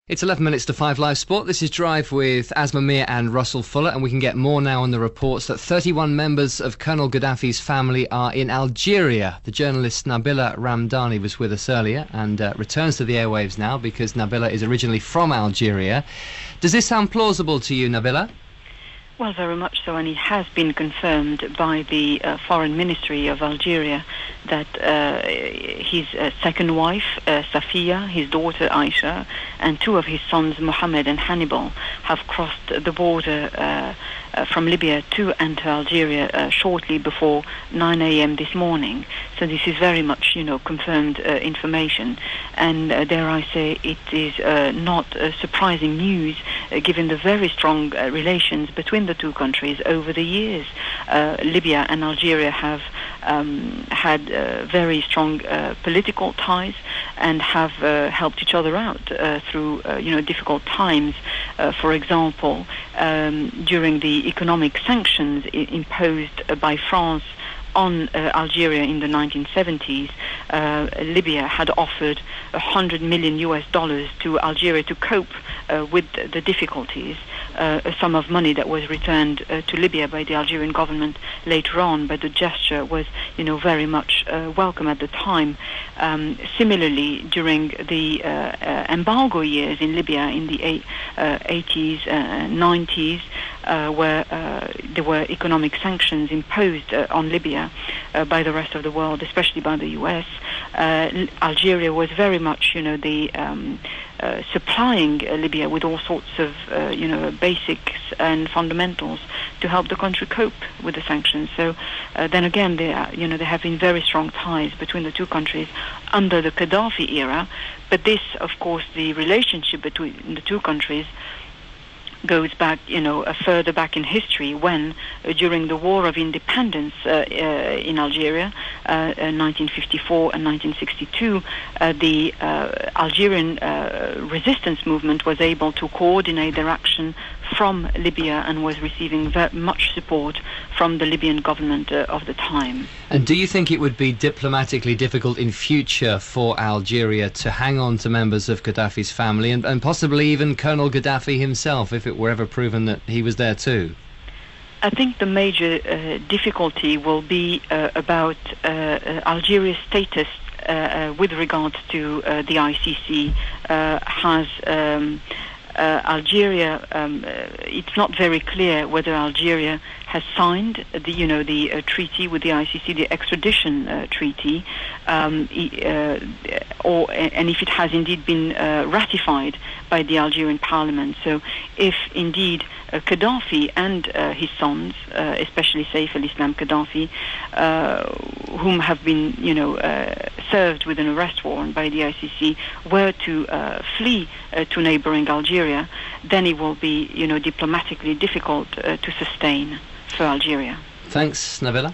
It's 11 minutes to 5 Live Sport. This is Drive with Asma Mir and Russell Fuller, and we can get more now on the reports that 31 members of Colonel Gaddafi's family are in Algeria. The journalist Nabila Ramdani was with us earlier and returns to the airwaves now because Nabila is originally from Algeria. Does this sound plausible to you, Nabila? Well, very much so, and it has been confirmed by the Foreign Ministry of Algeria that his second wife, Safia, his daughter Aisha, and two of his sons, Mohammed and Hannibal, have crossed the border from Libya to enter Algeria shortly before 9 a.m. this morning. So this is very much, confirmed information. And dare I say, it is not surprising news given the very strong relations between the two countries over the years. Libya and Algeria have had very strong political ties and have helped each other out through difficult times. For example, during the economic sanctions imposed by France on Algeria in the 1970s, Libya had offered $100 million to Algeria to cope with the difficulties, a sum of money that was returned to Libya by the Algerian government later on, but the gesture was, very much welcome at the time. Similarly, during the embargo years in Libya in the 80s, 90s, where there were economic sanctions imposed on Libya by the rest of the world, especially by the US, Algeria was very much, supplying Libya with all sorts of, basics and fundamentals to help the country cope with the sanctions. So then again, there have been very strong ties between the two countries under the Gaddafi era. But this, of course, the relationship between the two countries goes back, further back in history when, during the War of Independence in Algeria, 1954 and 1962, the Algerian resistance movement was able to coordinate their action from Libya and was receiving very much support from the Libyan government of the time. And do you think it would be diplomatically difficult in future for Algeria to hang on to members of Gaddafi's family and possibly even Colonel Gaddafi himself if it were ever proven that he was there too? I think the major difficulty will be about Algeria's status with regards to the ICC. Algeria, it's not very clear whether Algeria has signed the treaty with the ICC, the extradition treaty, and if it has indeed been ratified by the Algerian parliament. So if indeed Gaddafi and his sons, especially Saif al-Islam Gaddafi, whom have been served with an arrest warrant by the ICC, were to flee to neighboring Algeria, then it will be diplomatically difficult to sustain for Algeria. Thanks, Nabila.